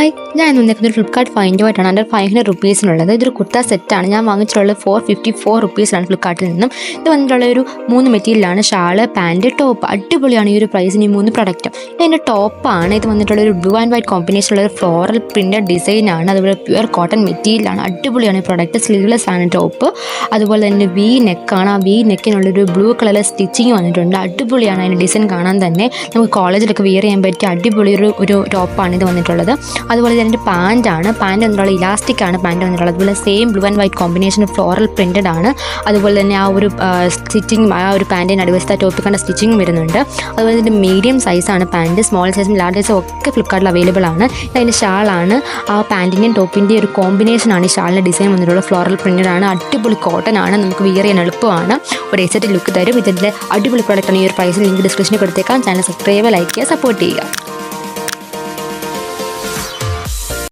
Hi, ഞാൻ വന്നിരിക്കുന്നത് Flipkart ഫൈൻഡുമായിട്ടാണ്. Under 500 റുപ്പീസിനുള്ളത്. ഇതൊരു കുർത്ത സെറ്റാണ്. ഞാൻ വാങ്ങിച്ചിട്ടുള്ളത് 454 റുപ്പീസിലാണ് ഫ്ലിപ്കാർട്ടിൽ നിന്നും. ഇത് വന്നിട്ടുള്ള ഒരു 3 മെറ്റീരിയലാണ്. Shawl, pant, top. അടിപൊളിയാണ് ഈ ഒരു പ്രൈസിന് ഈ 3 പ്രൊഡക്റ്റും. ഇതിൻ്റെ ടോപ്പാണ്. ഇത് വന്നിട്ടുള്ള ഒരു ബ്ലൂ ആൻഡ് വൈറ്റ് കോമ്പിനേഷനുള്ള ഒരു ഫ്ലോറൽ പ്രിൻ്റഡ് ഡിസൈനാണ്. അതുപോലെ പ്യുവർ കോട്ടൺ മെറ്റീരിയലാണ്. അടിപൊളിയാണ് ഈ പ്രൊഡക്റ്റ്. സ്ലീവ്ലെസ് ആണ് ടോപ്പ്. അതുപോലെ തന്നെ വി നെക്കാണ്. ആ വി നെക്കിനുള്ളൊരു ബ്ലൂ കളറിലെ സ്റ്റിച്ചിങ് വന്നിട്ടുണ്ട്. അടിപൊളിയാണ് അതിൻ്റെ ഡിസൈൻ കാണാൻ തന്നെ. നമുക്ക് കോളേജിലൊക്കെ വിയർ ചെയ്യാൻ പറ്റിയ അടിപൊളി ഒരു ടോപ്പാണ് ഇത് വന്നിട്ടുള്ളത്. അതുപോലെ ഇതിൻ്റെ പാൻറ്റാണ്. പാൻറ്റ് വന്നിട്ടുള്ള ഇലാസ്റ്റിക് ആണ് പാൻറ്റ് വന്നിട്ടുള്ളത്. അതുപോലെ same blue and white combination floral printed ആണ്. അതുപോലെ തന്നെ ആ ഒരു സ്റ്റിച്ചിങ് ആ ഒരു പാൻറ്റിൻ്റെ അടിവശത്ത് ടോപ്പിൽ കണ്ട സ്റ്റിച്ചിങ് വരുന്നുണ്ട്. അതുപോലെ ഇതിൻ്റെ മീഡിയം സൈസാണ് പാൻറ്റ്. സ്മോൾ സൈസും ലാർജ് സൈസും ഒക്കെ ഫ്ലിപ്കാർട്ടിൽ അവൈലബിൾ ആണ്. അതിൻ്റെ ഷാളാണ്. ആ പാൻറ്റിൻ്റെയും ടോപ്പിൻ്റെയും ഒരു കോമ്പിനേഷനാണ് ഈ ഷാളിൻ്റെ ഡിസൈൻ വന്നിട്ടുള്ള ഫ്ലോറൽ പ്രിൻറ്റഡ് ആണ്. അടിപൊളി കോട്ടൺ ആണ്. നമുക്ക് വിയർ ചെയ്യാൻ എളുപ്പമാണ്. ഒരു എക്സൈറ്റഡ് ലുക്ക് തരും. ഇതിൻ്റെ അടിപൊളി പ്രോഡക്റ്റാണ്. ഈ ഒരു പ്രൈസ് ലിങ്ക് ഡിസ്ക്രിപ്ഷനിൽ കൊടുത്തേക്കാം. ചാനൽ സബ്സ്ക്രൈബ്, ലൈക്ക് ചെയ്യുക, സപ്പോർട്ട് ചെയ്യുക.